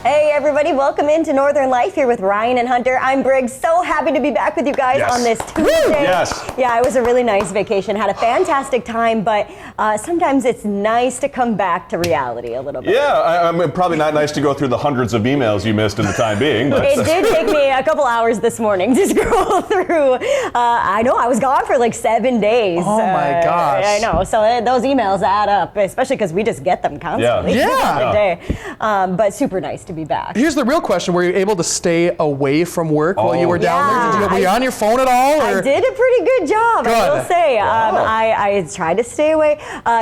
Hey everybody, welcome into Northern Life here with Ryan and Hunter. I'm Briggs. So happy to be back with you guys on this Tuesday. Yes. Yeah, it was a really nice vacation. Had a fantastic time, but sometimes it's nice to come back to reality a little bit. Yeah, I'm probably not nice to go through the hundreds of emails you missed in the time being. But. It did take me a couple hours this morning to scroll through. I know, I was gone for like 7 days. Oh my gosh. I know, so those emails add up, especially because we just get them constantly. Yeah. Day. But super nice to be back. Here's the real question. Were you able to stay away from work while you were down there? Were you on your phone at all? Or? I did a pretty good job, Good. I will say. I tried to stay away.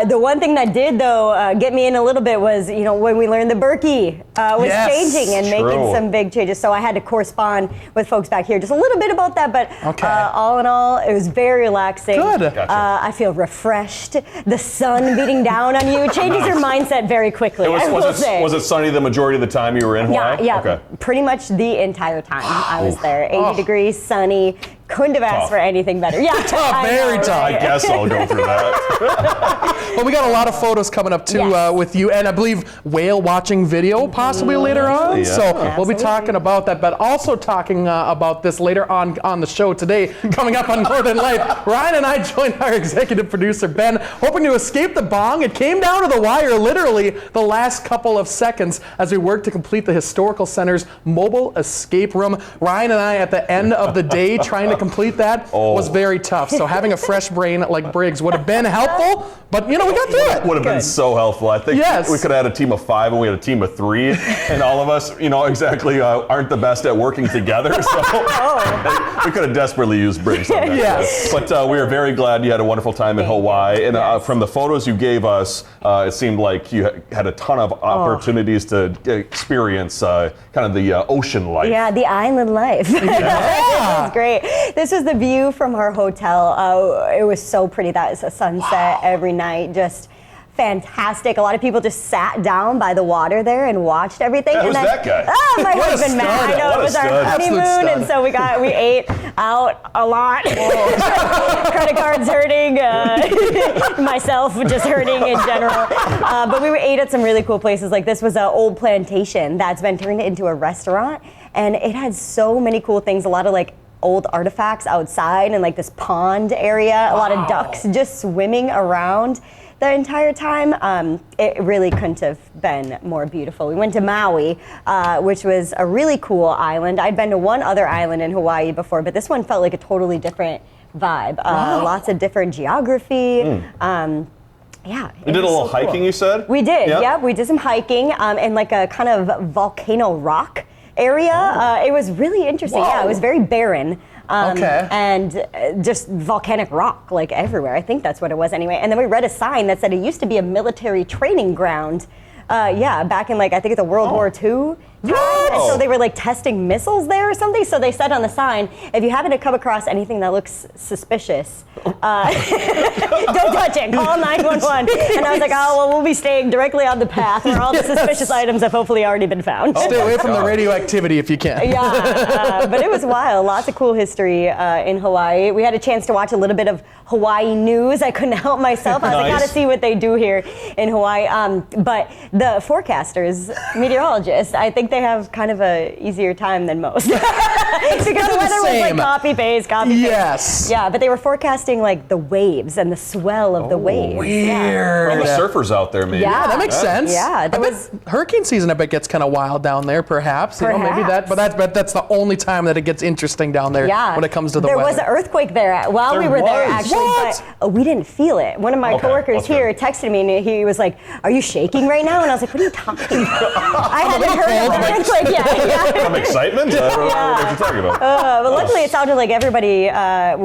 The one thing that did, though, get me in a little bit was, when we learned the Berkey was changing and making some big changes. So I had to correspond with folks back here just a little bit about that. But all in all, it was very relaxing. Good. Gotcha. I feel refreshed. The sun beating down on you changes your mindset very quickly, Was it sunny the majority of the time you were in Hawaii? Yeah, Okay. pretty much the entire time I was there. 80 degrees, sunny. Couldn't have asked for anything better. Yeah, very tough. I guess I'll go through that. Well, we got a lot of photos coming up too with you, and I believe whale watching video possibly later on. Yeah. So we'll be talking about that, but also talking about this later on the show today. Coming up on Northern Life, Ryan and I joined our executive producer Ben, hoping to escape the bong. It came down to the wire literally the last couple of seconds as we worked to complete the Historical Center's mobile escape room. Ryan and I at the end of the day trying to complete that was very tough. So having a fresh brain like Briggs would have been helpful, but we got through it. Would have been so helpful. I think we could have had a team of 5 and we had a team of 3, and all of us, exactly aren't the best at working together. So we could have desperately used Briggs on that. Yes. But we are very glad you had a wonderful time in Hawaii. And from the photos you gave us, it seemed like you had a ton of opportunities to experience kind of the ocean life. Yeah, the island life. It was great. This was the view from our hotel. It was so pretty. That is a sunset every night. Just fantastic. A lot of people just sat down by the water there and watched everything. Who's that guy? Oh, my husband Matt. I know, it was our honeymoon, and so we ate out a lot. Credit cards hurting. Myself just hurting in general. But we ate at some really cool places. Like this was an old plantation that's been turned into a restaurant, and it had so many cool things. A lot of old artifacts outside and this pond area. A lot of ducks just swimming around the entire time. It really couldn't have been more beautiful. We went to Maui, which was a really cool island. I'd been to one other island in Hawaii before, but this one felt like a totally different vibe. Lots of different geography. You did a little hiking, you said? We did, yeah. We did some hiking in a kind of volcano rock area. It was really interesting. Yeah, it was very barren. And just volcanic rock everywhere. I think that's what it was anyway. And then we read a sign that said it used to be a military training ground. Back in I think it's World War II. And so they were testing missiles there or something. So they said on the sign, if you happen to come across anything that looks suspicious, don't touch it. Call 911. And I was like, we'll be staying directly on the path where all the suspicious items have hopefully already been found. Stay away from the radioactivity if you can. But it was wild. Lots of cool history in Hawaii. We had a chance to watch a little bit of Hawaii news. I couldn't help myself. I was like, gotta see what they do here in Hawaii. But the forecasters, meteorologists, I think they have kind of a easier time than most. Because the weather was copy paste. Yes. Yeah, but they were forecasting the waves and the swell of the waves. Weird. All the surfers out there, maybe. Yeah, that makes sense. Yeah, hurricane season, I bet, gets kind of wild down there, perhaps. Maybe that. But that's the only time that it gets interesting down there when it comes to the weather. There was an earthquake there while we were there, actually, but we didn't feel it. One of my coworkers here texted me, and he was like, "Are you shaking right now?" And I was like, "What are you talking about?" I hadn't heard of an earthquake yet. From excitement? I don't know what you're talking about. But luckily, it sounded like everybody,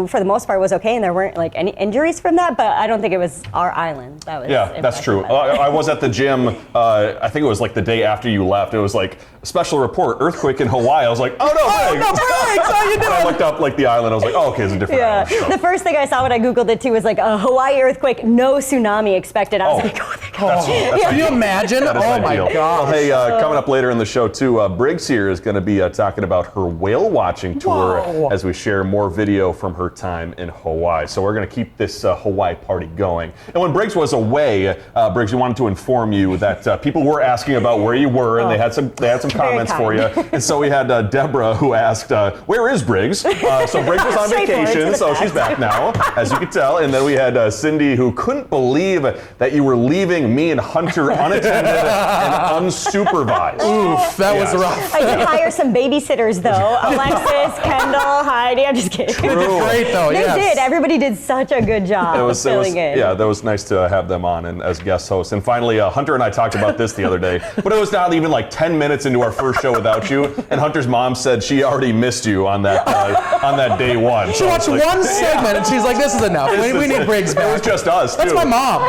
for the most part, was okay, and there weren't any injuries from that. But I don't think it was our island. That was that's true. I was at the gym. I think it was the day after you left. It was special report, earthquake in Hawaii. I was like, oh no, Briggs, how you doing? I looked up the island. I was like, oh, okay, it's a different island. So. The first thing I saw when I Googled it too was Hawaii earthquake, no tsunami expected. I was like, oh, Can you imagine? That is Oh my ideal. gosh. Well, hey, coming up later in the show too, Briggs here is going to be talking about her whale watching tour as we share more video from her time in Hawaii. So we're going to keep this Hawaii party going. And when Briggs was away, Briggs, we wanted to inform you that people were asking about where you were, and they had some comments for you. And so we had Deborah who asked, "Where is Briggs?" So Briggs was on vacation, so she's back now, as you can tell. And then we had Cindy who couldn't believe that you were leaving me and Hunter unattended and unsupervised. Oof, that was rough. I did hire some babysitters though. Alexis, Kendall, Heidi. I'm just kidding. They did great though. They did. Everybody did such a good job filling in. Yeah, that was nice to have them on and as guest hosts. And finally, Hunter and I talked about this the other day, but it was not even like 10 minutes into our first show without you. And Hunter's mom said she already missed you on that day one. She watched one segment and she's like, "This is enough. We need Briggs back." It was just us. That's too. my mom.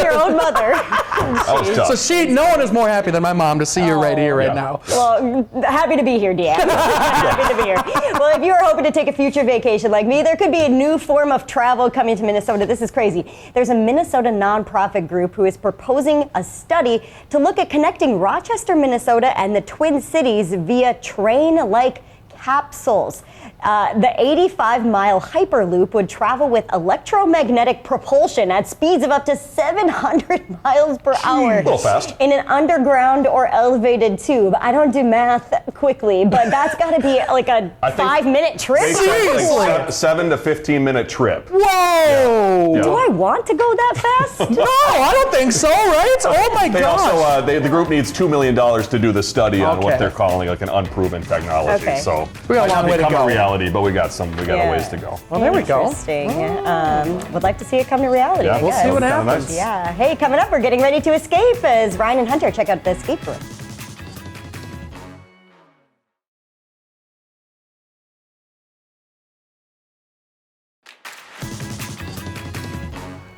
Your own mother. That was tough. So no one is more happy than my mom to see you right here, right now. Well, happy to be here, Deanne. Happy to be here. Well, if you are hoping to take a future vacation like me, there could be a new form of travel coming to Minnesota. This is crazy. There's a Minnesota nonprofit group who is proposing a study to look at connecting Rochester, Minnesota and the Twin Cities via train-like capsules. The 85-mile Hyperloop would travel with electromagnetic propulsion at speeds of up to 700 miles per hour. A little fast. In an underground or elevated tube. I don't do math quickly, but that's got to be like a 5-minute trip. They said like 7 to 15-minute trip. Whoa! Yeah. Do I want to go that fast? No, I don't think so, right? Oh my They gosh. also, the group needs $2 million to do the study on what they're calling like an unproven technology. Okay. So We got a long way to go. a reality, but we got a ways to go. Well, there we go. Interesting. Would like to see it come to reality. Yeah, I We'll guess. see what Kinda happens. nice. Yeah. Hey, coming up, we're getting ready to escape as Ryan and Hunter check out the escape room.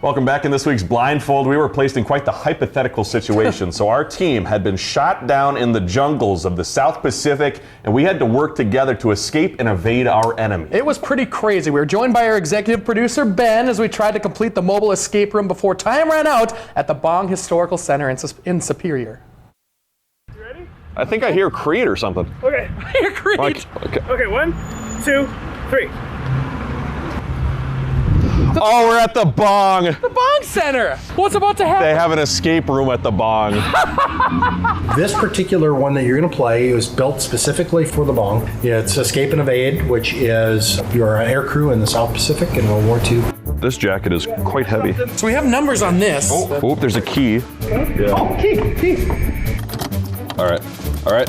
Welcome back. In this week's Blindfold, we were placed in quite the hypothetical situation. So our team had been shot down in the jungles of the South Pacific, and we had to work together to escape and evade our enemy. It was pretty crazy. We were joined by our executive producer, Ben, as we tried to complete the mobile escape room before time ran out at the Bong Historical Center in Superior. You ready? I think I hear Creed or something. Okay. You're great. Okay, 1, 2, 3. Oh, we're at the Bong. The Bong Center. What's about to happen? They have an escape room at the Bong. This particular one that you're going to play was built specifically for the Bong. It's Escape and Evade, which is your air crew in the South Pacific in World War II. This jacket is quite heavy. So we have numbers on this. Oh, there's a key. Yeah. Oh, key. All right.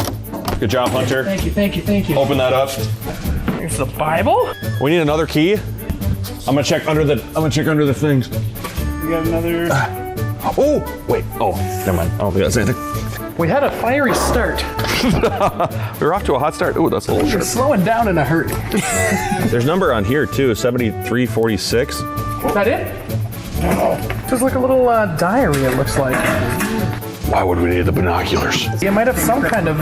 Good job, Hunter. Thank you. Open that up. Here's the Bible. We need another key. I'm gonna check under the things. We got another. Oh, wait. Oh, never mind. I don't think that's anything. We had a fiery start. We were off to a hot start. Ooh, that's a little We're sharp. slowing down in a hurry. There's a number on here too, 7346. Is that it? Just like a little diary, it looks like. Why would we need the binoculars? It might have some kind of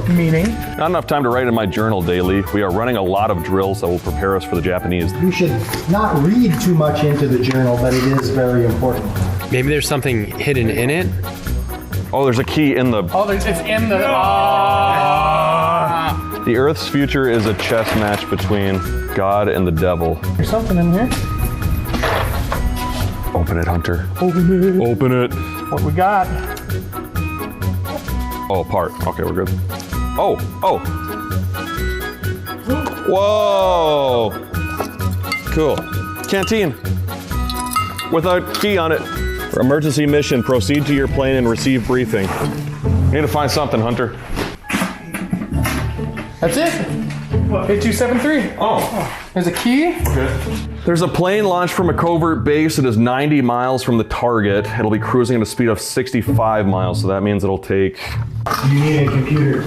meaning. Not enough time to write in my journal daily. We are running a lot of drills that will prepare us for the Japanese. You should not read too much into the journal, but it is very important. Maybe there's something hidden in it. Oh, there's a key in the... Oh, it's in the... The Earth's future is a chess match between God and the devil. There's something in here. Open it, Hunter. Open it. What we got? Oh, apart. Okay, we're good. Oh. Whoa. Cool. Canteen. With a key on it. For emergency mission, proceed to your plane and receive briefing. We need to find something, Hunter. That's it. 8273. Oh. There's a key. There's a plane launched from a covert base that is 90 miles from the target. It'll be cruising at a speed of 65 miles, so that means it'll take... You need a computer.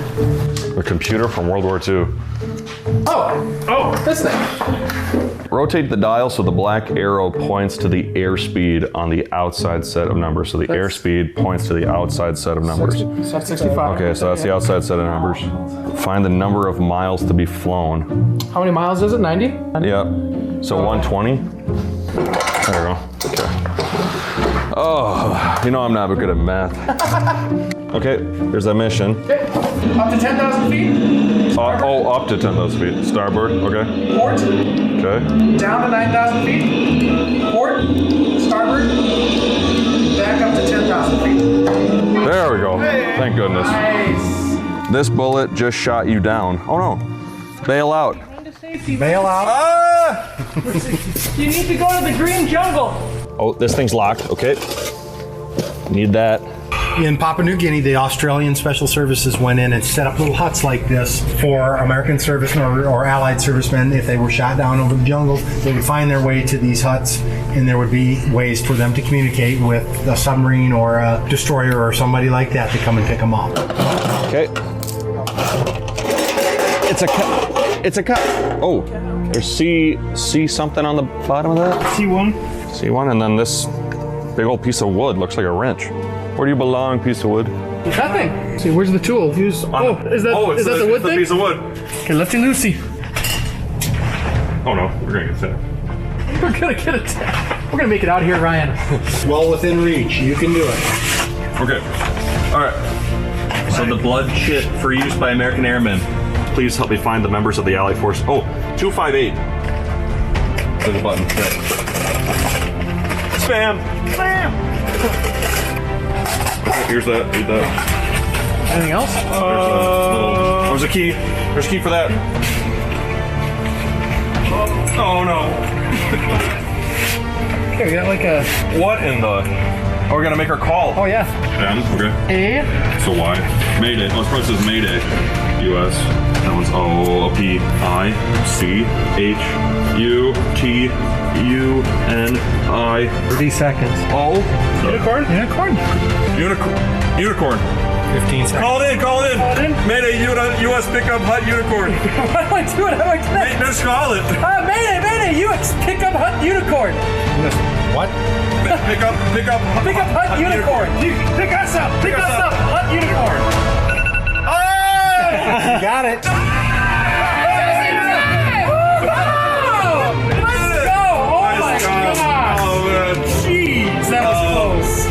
A computer from World War II. Oh, this thing. Rotate the dial so the black arrow points to the airspeed on the outside set of numbers. So the airspeed points to the outside set of numbers. So that's 65. Okay, so that's the outside set of numbers. Find the number of miles to be flown. How many miles is it? 90? Yep. So 120. There we go. Okay. Oh, you know I'm not good at math. Okay, here's that mission. Okay. Up to 10,000 feet. Up to 10,000 feet. Starboard, okay. Port. Okay. Down to 9,000 feet. Port. Starboard. Back up to 10,000 feet. There we go. Thank goodness. Nice. This bullet just shot you down. Oh no. Bail out. Bail out. Ah! You need to go to the green jungle. Oh, this thing's locked. Okay. Need that. In Papua New Guinea, the Australian Special Services went in and set up little huts like this for American servicemen or Allied servicemen. If they were shot down over the jungle, they would find their way to these huts, and there would be ways for them to communicate with a submarine or a destroyer or somebody like that to come and pick them up. Okay. It's a cut. Oh, there's C something on the bottom of that? C1. C1, and then this big old piece of wood looks like a wrench. Where do you belong, piece of wood? That thing. Let's see, where's the tool? Is that the wood thing? piece of wood. Okay, lefty loosey. Oh no, we're gonna get that. We're gonna get it. We're gonna make it out here, Ryan. Well within reach. You can do it. Okay. All right. So the blood shit for use by American airmen. Please help me find the members of the Allied force. Oh, 258. There's a button. Okay. Spam. Spam. Okay, here's that. Read that. Anything else? There's a key. There's a key for that. Oh no. Okay, we got like a. What in the? Oh, we're gonna make our call. Oh yeah. N, okay. A. So Y. Mayday. Oh, it probably says Mayday. US. That one's O, P, I, C, H, U, T, U, N, I. 30 seconds. O. Unicorn? Unicorn. 15 seconds. Call it in. Mayday, US pickup hut unicorn. How do I do it? How do I do that? Just call it. Mayday, US pickup hut unicorn. What? Pick up Hut unicorn. Pick us up, hut unicorn. You got it. Let's go! Oh my gosh! Oh man. Jeez, that was close.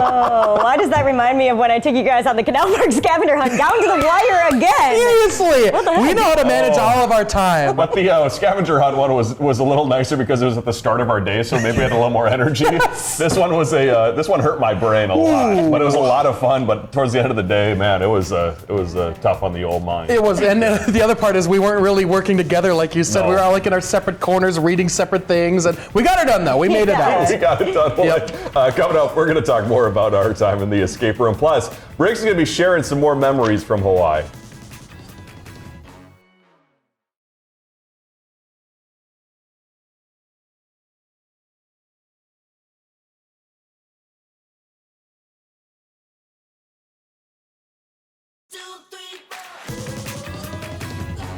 Oh, why does that remind me of when I took you guys on the Canal Park scavenger hunt down to the wire again? Seriously, What the heck? we know how to manage all of our time. But the scavenger hunt one was a little nicer because it was at the start of our day, so maybe we had a little more energy. This one was this one hurt my brain a lot, but it was a lot of fun. But towards the end of the day, man, it was tough on the old mind. It was, and the other part is we weren't really working together, like you said. No. We were all like in our separate corners, reading separate things, and we got it done though. We made it out. We got it done. Well, coming up, we're going to talk more about our time in the escape room. Plus, Briggs is going to be sharing some more memories from Hawaii.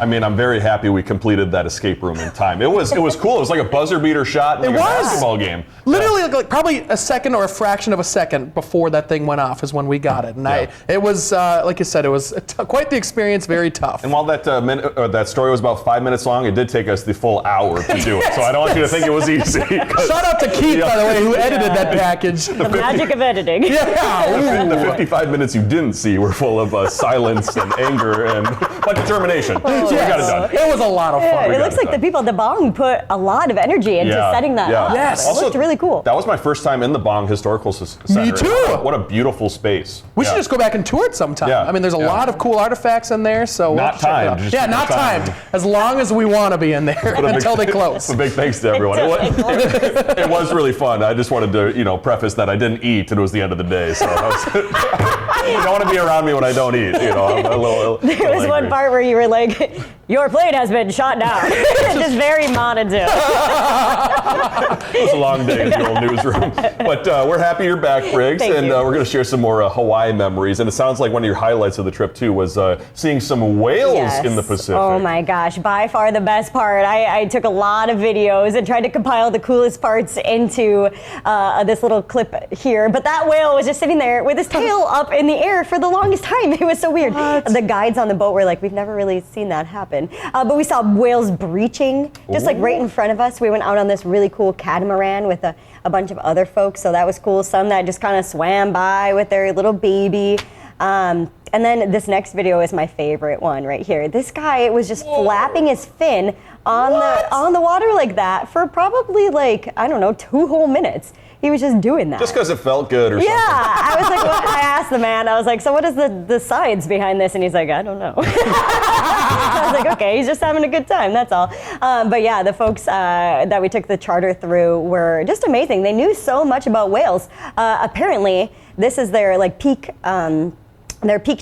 I mean, I'm very happy we completed that escape room in time. It was cool. It was like a buzzer beater shot in like a basketball game. Literally, like probably a second or a fraction of a second before that thing went off is when we got it. And it was, like you said, it was quite the experience, very tough. And while that story was about 5 minutes long, it did take us the full hour to do it. So I don't want you to think it was easy. Shout out to Keith, by the way, who edited that package. The magic of editing. Yeah. The 55 minutes you didn't see were full of silence and anger and but determination. So we got it done. It was a lot of fun. It looks like the people at the Bong put a lot of energy into setting that up. Yes. It looked really cool. That was my first time in the Bong Historical Center. Me too. What a beautiful space. We should just go back and tour it sometime. Yeah. I mean, there's a lot of cool artifacts in there, so Not timed, just Yeah, not timed. timed. As long as we want to be in there until they close. A big thanks to everyone. It was really fun. I just wanted to, preface that I didn't eat and it was the end of the day. So you don't want to be around me when I don't eat. I'm a little There was one part where you were like, your plane has been shot down. Just very monotone. It was a long day in the old newsroom. But we're happy you're back, Briggs. Thank and you. we're going to share some more Hawaii memories. And it sounds like one of your highlights of the trip, too, was seeing some whales in the Pacific. Oh my gosh, by far the best part. I took a lot of videos and tried to compile the coolest parts into this little clip here. But that whale was just sitting there with his tail up in the air for the longest time. It was so weird. The guides on the boat were like, we've never really seen that not happen. But we saw whales breaching just like right in front of us. We went out on this really cool catamaran with a bunch of other folks, so that was cool. Some that just kind of swam by with their little baby. And then this next video is my favorite one right here. This guy was just flapping his fin on the water like that for probably like, I don't know, 2 whole minutes. He was just doing that. Just because it felt good or something. Yeah, I was like, I asked the man, I was like, so what is the science behind this? And he's like, I don't know. I was like, okay, he's just having a good time, that's all. But yeah, the folks that we took the charter through were just amazing. They knew so much about whales. Apparently, this is their like peak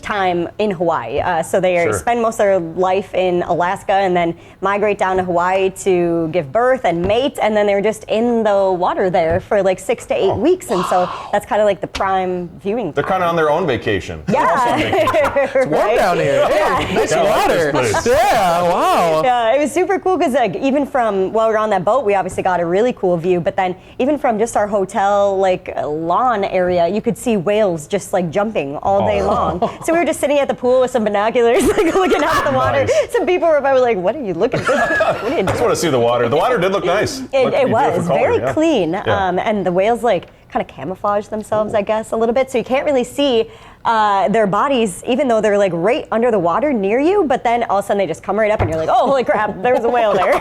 time in Hawaii. So they spend most of their life in Alaska and then migrate down to Hawaii to give birth and mate, and then they're just in the water there for like 6 to 8 weeks, and so that's kind of like the prime viewing time. They're kind of on their own vacation. Yeah. It's warm down here. Hey, nice water. Yeah, wow. Yeah, it was super cool because like even from while we were on that boat, we obviously got a really cool view, but then even from just our hotel like lawn area, you could see whales just like jumping all day long. So we were just sitting at the pool with some binoculars, like looking out at the water. Nice. Some people were probably like, "What are you looking for? What are you I just want to see the water. The water did look nice. It was very clean, Yeah. and the whales like kind of camouflage themselves, I guess, a little bit, so you can't really see their bodies, even though they're like right under the water near you. But then all of a sudden they just come right up, and you're like, "Oh, holy crap! There's a whale there."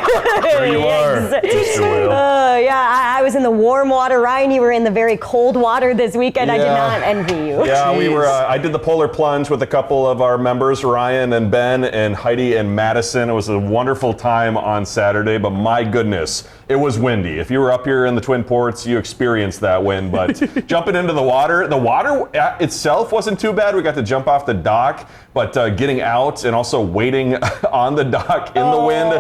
There you are, Mr. Whale. Yeah, I was in the warm water. Ryan, you were in the very cold water this weekend. I did not envy you. Yeah, we were. I did the polar plunge with a couple of our members, Ryan and Ben and Heidi and Madison. It was a wonderful time on Saturday, but my goodness, it was windy. If you were up here in the Twin Ports, you experienced that wind. But jumping into the water itself wasn't too bad. We got to jump off the dock, but getting out and also waiting on the dock in the wind,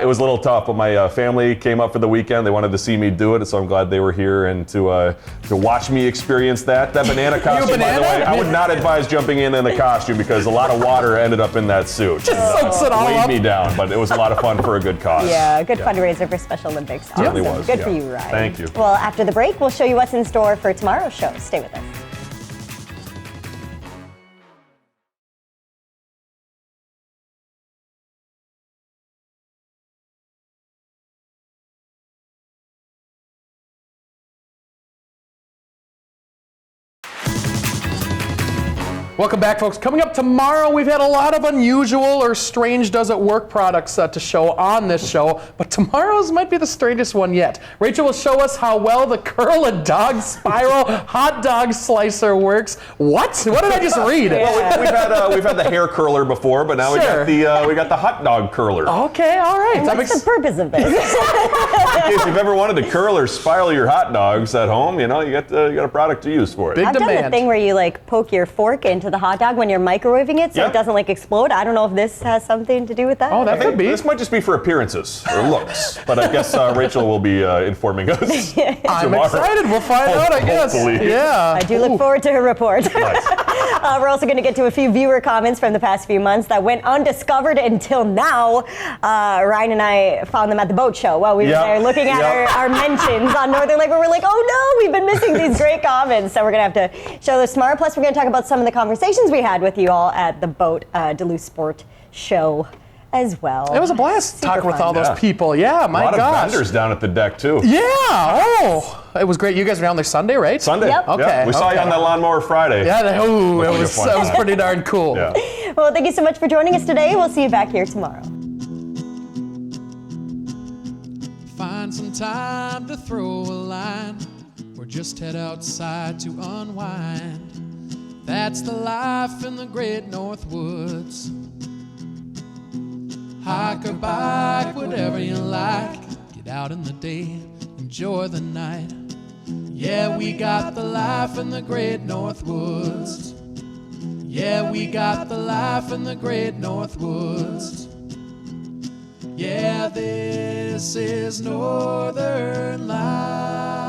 it was a little tough. But my family came up for the weekend. They wanted to see me do it, so I'm glad they were here and to watch me experience that. That banana costume, by the way, I would not advise jumping in a costume because a lot of water ended up in that suit. Just soaks it all weighed up. me down, but it was a lot of fun for a good cause. Yeah, good fundraiser for Special Olympics. Awesome. Certainly was. Good for you, Ryan. Thank you. Well, after the break, we'll show you what's in store for tomorrow's show. Stay with us. Welcome back, folks. Coming up tomorrow, we've had a lot of unusual or strange does-it-work products to show on this show, but tomorrow's might be the strangest one yet. Rachel will show us how well the Curl-A-Dog Spiral Hot Dog Slicer works. What? What did I just read? Well, we've had the hair curler before, but now we got the hot dog curler. Okay, all right. What's the purpose of this? In case you've ever wanted to curl or spiral your hot dogs at home, you got a product to use for it. Big I've done the demand. thing where you like poke your fork into the hot dog when you're microwaving it so Yep. it doesn't like explode. I don't know if this has something to do with that. Oh, that could be. This might just be for appearances or looks, but I guess Rachel will be informing us. I'm tomorrow. excited. We'll find out, I guess. Hopefully. Yeah. I do look forward to her report. Nice. We're also going to get to a few viewer comments from the past few months that went undiscovered until now. Ryan and I found them at the boat show while we were there looking at our mentions on Northern Lake, where we're like, oh no, we've been missing these great comments. So we're going to have to show this tomorrow. Plus, we're going to talk about some of the conversations we had with you all at the boat Duluth Sport show as well. It was a blast talking with all those Yeah. people. Yeah, my A lot gosh. of vendors down at the deck too. Yeah. Oh, it was great. You guys were down there Sunday, right? Sunday. Yep. Yeah. Okay, We saw you okay. on that lawnmower Friday. Yeah. It like was. a fun That was time. pretty darn cool. Yeah. Well, thank you so much for joining us today. We'll see you back here tomorrow. Find some time to throw a line or just head outside to unwind. That's the life in the great North Woods. Hike or bike, whatever you like. Get out in the day, enjoy the night. Yeah, we got the life in the great North Woods. Yeah, we got the life in the great North Woods. Yeah, this is Northern Life.